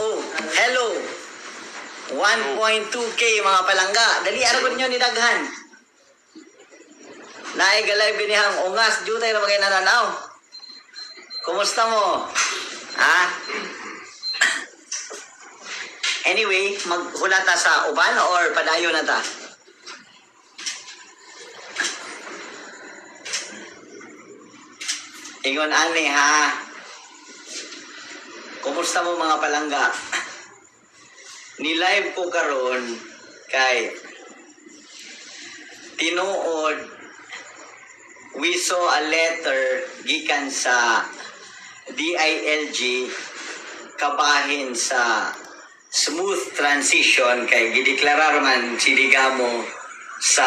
Oh, hello. 1.2K mga palangga. Dali aragon nyo ni Daghan. Naigalive ganihang ungas. Jutay na ba kayo nananaw? Kumusta mo? Ha? Anyway, maghulata sa uban or padayo na ta? Ingon ani ha. Kumusta mo mga palangga? Ni-live ko karon kay tinuod we saw a letter gikan sa DILG kabahin sa smooth transition kay gideklarar man si Digamo sa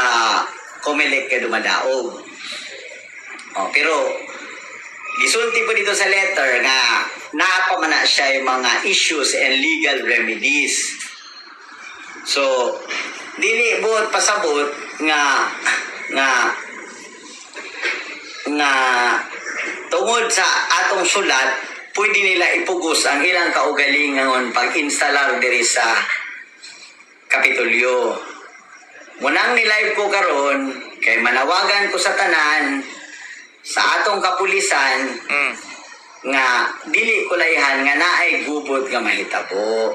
COMELEC kay dumadaog. Pero gisulti po dito sa letter na naapamana siya yung mga issues and legal remedies. So, dili buot pasabot nga tungod sa atong sulat, pwede nila ipugos ang ilang kaugalingon pag-instalar diri sa Kapitolyo. Munang ni-live ko karon kay manawagan ko sa tanan sa atong kapulisan nga dili kulayhan nga naay gubot nga mahitabo.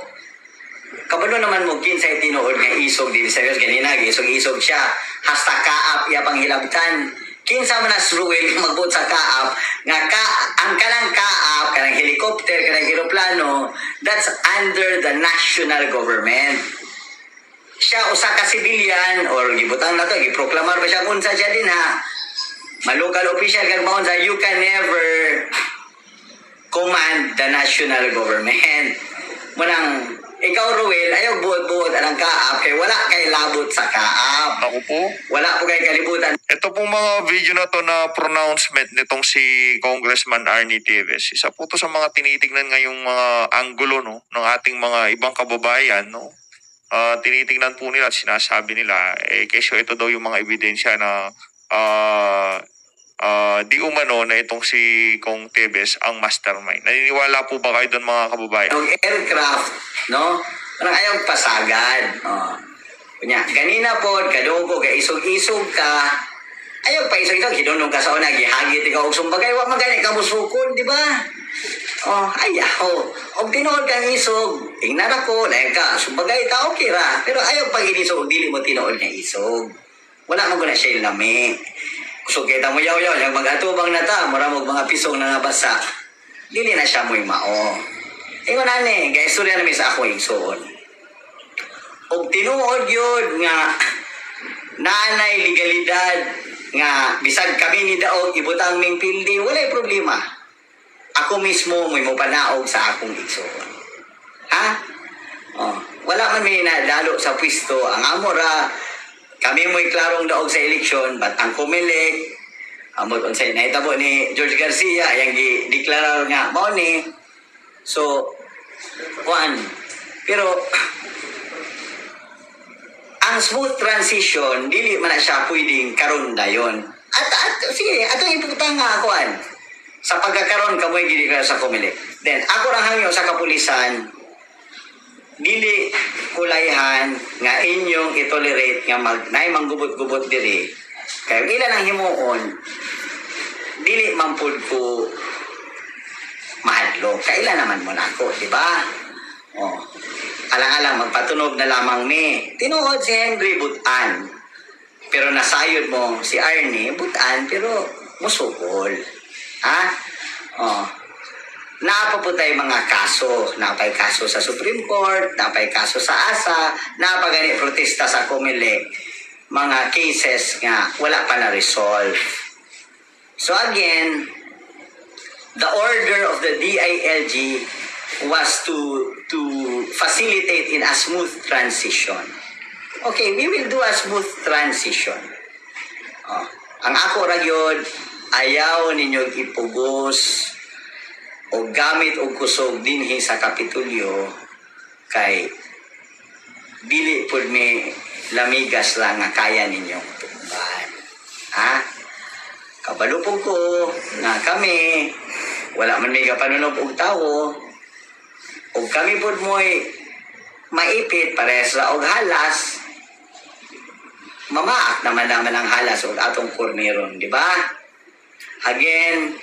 Kabalo naman mo kinsay tinuod nga isog dili serious ganina isog-isog siya hasta kaap iya panghilabtan. Kinsa man as Ruel magbuot sa kaap nga ang kanang kaap kanang helicopter kanang eroplano that's under the national government. Siya usa ka civilian or gibutang na to giproklamar pa siya unsa siya din ha. Malokal official kag maon sa you can never command the national government. Munang ikaw Ruel ayaw buot-buot anang kaap kay wala kay labot sa kaap. Ako po. Wala po kay kalibutan. Ito pong mga video na to na pronouncement nitong si Congressman Arnie Tevez. Isa po to sa mga tinitingnan ngayong mga anggulo no ng ating mga ibang kababayan no. Tinitingnan po nila, sinasabi nila kesyo ito daw yung mga ebidensya na di umano na itong si Kong Tevez ang mastermind. Naniniwala po ba kayo doon mga kababayan? Yung aircraft, no? Parang ayaw pasagad. Kunya, ganina po, kadugo, isog-isog ka. Ayaw pa isog-isog, hinunong ka sa una, gihagit ikaw og sumbagay, wa magani ka musukol, di ba? Ayaw. Og tinuod kang isog, tingnan ako, lahat ka, sumbagay ka, okay ra. Pero ayaw pag inisog, dili mo tinuod nga isog. Wala mo guna siya lami. So kita mo yaw-yaw, yung mag-atubang na ta, maramog mga pisong na nabasa. Dili na siya mo'y mao. Ingon ani, guys, surya namin sa ako igsoon. Og tinuod yun nga nanay legalidad nga bisag kami ni daog ibutang ming pildi, walay problema. Ako mismo may mo panaog sa akong igsoon. Ha? Wala man may nadalo sa pwesto ang amora. Kami mo'y klarong daog sa eleksyon, but ang COMELEC, amot unsay nahitabo ni George Garcia, yang gi-deklarar nga mao ni. So, pero ang smooth transition, dili man na siya pwedeng karon dayon. At sige, atong iputang nga kuan. Sa pagkakaroon kamoy gideklara sa COMELEC. Then ako ra hangyo sa kapulisan, dili kulayhan nga inyong itolerate nga nay manggubot-gubot diri kay ilan ang himuon dili man pud ko mahadlok kailan naman mo nako di ba alang-alang magpatunog na lamang mi tinuod si Henry butan pero nasayod mo si Arnie butan pero musukol ha napaputay mga kaso. Napay kaso sa Supreme Court, napay kaso sa ASA, napagani protesta sa COMELEC, mga cases nga wala pa na-resolve. So again, the order of the DILG was to facilitate in a smooth transition. Okay, we will do a smooth transition. Ang ako ra gyud ayaw ninyo ipugos o gamit o kusog dinhi sa Kapitolyo kay dili pud may lamigas lang nga kaya ninyong tumban. Ha? Kabalo po ko na kami wala man may kapanunog og tawo o ug kami pod mo'y maipit parehas ra og halas, mamaak naman ang halas ug atong korneron, di ba? Again,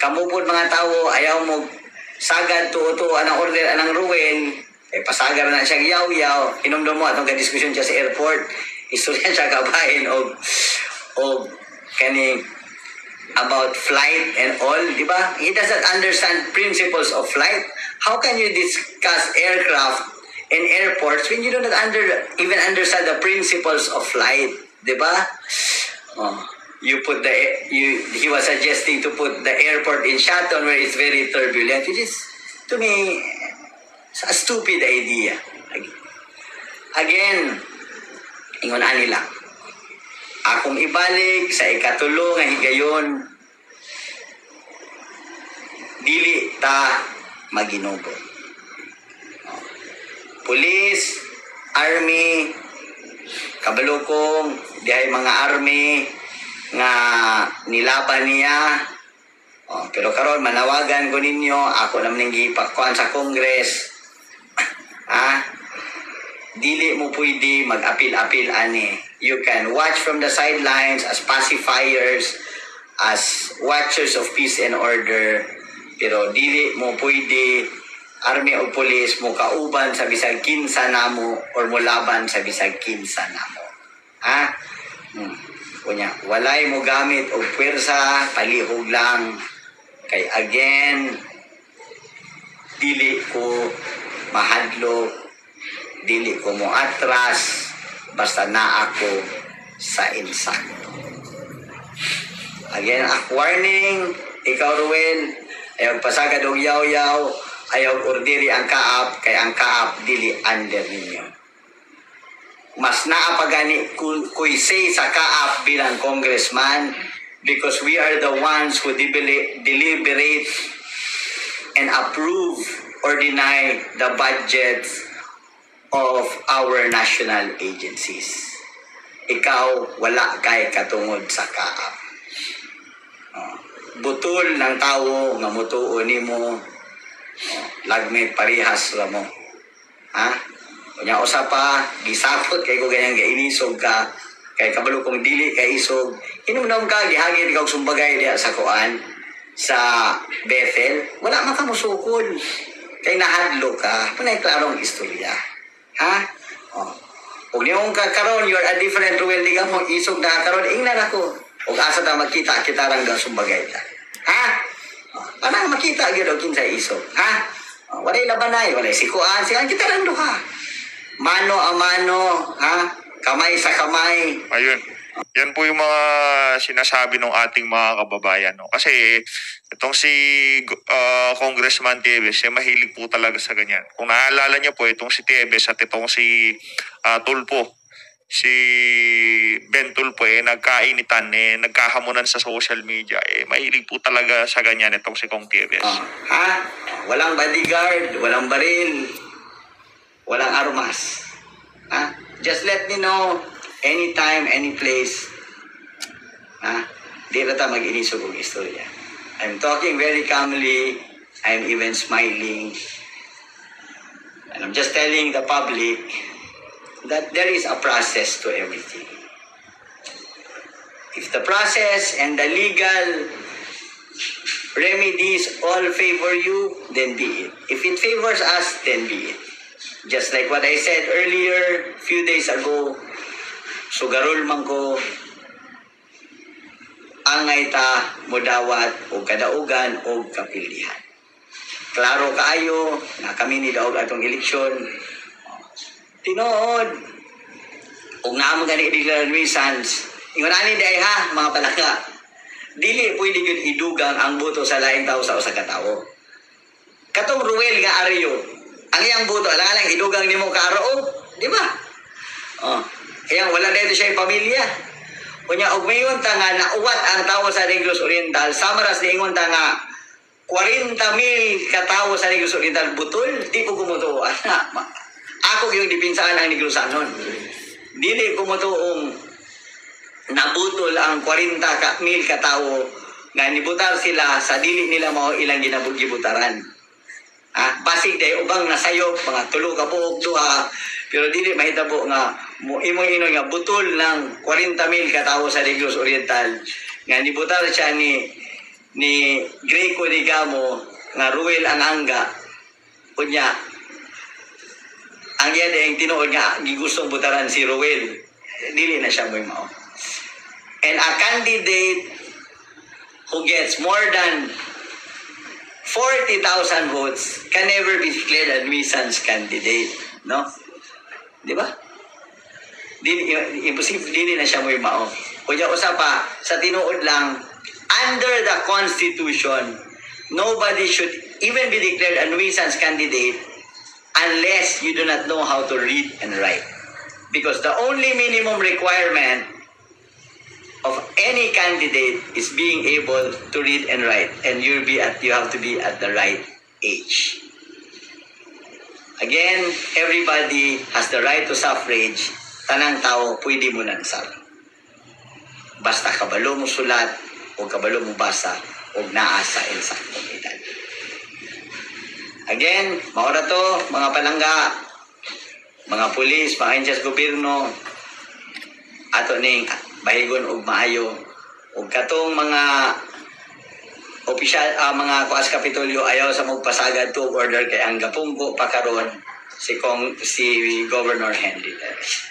kamo pod mga tawo ayaw mo sagad tuo anang order anang ruwel, pasagar na siya yaw-yaw, hinumdum mo atong kadiskusyon siya sa airport, istorya siya kabahin og kani about flight and all, di ba? He doesn't understand principles of flight. How can you discuss aircraft and airports when you do not even understand the principles of flight, di ba? He was suggesting to put the airport in shutdown where it's very turbulent, which is to me a stupid idea. Again, ingon ani lang. Akong ibalik sa ikatulo nga higayon, dili ta maginubo. Police, army, kabalukong, dihay mga army nga nilaban niya. Pero karon manawagan ko ninyo, ako naman yung gipakuan sa Congress. Dili mo pwede mag-apil-apil ani. You can watch from the sidelines as pacifiers, as watchers of peace and order, pero dili mo pwede army o police mo kauban sa bisag kinsa namo or mo laban sa bisag kinsa namo. Kunya, walay mo gamit og pwersa, palihog lang. Kay again, dili ko mahadlok, dili ko mo atras, basta na ako sa insakto. Again, warning, ikaw Ruel, ayaw pasagad og yaw-yaw, ayaw ordiri ang kaap, kay ang kaap dili under ninyo. Mas naapagani kuy say sa kaap bilang congressman because we are the ones who deliberate and approve or deny the budgets of our national agencies. Ikaw, wala kay katungod sa kaap. Butol ng tao nga mutuo nimo, lagmit parihas ra mo. Kunya usa pa, gisapot kay ko ganyang gainisog ka, kay kabalo kong dili kay isog, hinumdum ka, gihagin ikaw sumbagay diya sa kuan, sa Bethel, wala man ka musukol. Kay nahadlo ka, punay klarong istorya. Kung di mong kakaroon, you're a different Ruel, di ka mo isog na karoon, ingnan ako. Huwag asa na magkita, kita lang daw sumbagay ta. Parang makita agad o kinsa isog. Walay labanay, walay sikuan, siya kita lang do ka. Mano a mano, kamay sa kamay. Ayun. Yan po yung mga sinasabi ng ating mga kababayan. No? Kasi itong si Congressman Teves, mahilig po talaga sa ganyan. Kung naalala niyo po, itong si Teves at itong si Tulpo, si Ben Tulpo, nagkainitan, nagkahamunan sa social media. Mahilig po talaga sa ganyan itong si Kong Teves. Walang bodyguard, walang baril, walang armas. Just let me know anytime, any place. Di na tayo mag-inisog ang istorya. I'm talking very calmly. I'm even smiling. And I'm just telling the public that there is a process to everything. If the process and the legal remedies all favor you, then be it. If it favors us, then be it. Just like what I said earlier, few days ago, sugarol man ko, angay ta modawat o kadaugan o kapilihan. Klaro kaayo na kami ni daog atong eleksyon. Tinood. Ug naamo gani illegal nuisance. Ingon ani day mga palaka. Dili pwede gyud idugang ang boto sa laing tawo sa usa ka tawo. Katong Ruel nga Aryo, ang iyang boto lang idugang nimo ka Aro, di ba? Kaya wala dito siya pamilya. Kunya og mayon ta nga nauwat ang tawo sa Negros Oriental, samaras niingon ta nga 40,000 ka tawo sa Negros Oriental butol, di ko kumutuo. Ako yung dipinsaan ang Negrosanon. Dili kumutuong nabutol ang 40,000 ka tawo nga nibutar sila sa dili nila mao ilang ginabugibutaran. Basig day ubang nasayop mga tulo ka buok duha pero dili mahitabo nga imo inoy nga butol ng 40,000 ka tawo sa Negros Oriental nga nibutar siya ni Greco Digamo nga Ruel Anganga kunya ang iya dayang tinuod nga gigustong butaran si Ruel dili na siya moy mao. And a candidate who gets more than 40,000 votes can never be declared a nuisance candidate, no? Di ba? Imposible, dili na siya mo'y mao. Kuya usa pa, sa tinuod lang, under the Constitution, nobody should even be declared a nuisance candidate unless you do not know how to read and write. Because the only minimum requirement of any candidate is being able to read and write, and you have to be at the right age. Again, everybody has the right to suffrage. Tanang tao pwede mo nang sab. Basta kabalo mo sulat o kabalo mo basa o naasa sa komunidad. Again, maura to mga palangga, mga pulis, mga ahensya sa gobyerno, ato ning bahigon og maayo ug katong mga opisyal mga kuas kapitolyo ayaw sa magpasagad to order kay ang gapungko pa karon si Governor Henry Perez.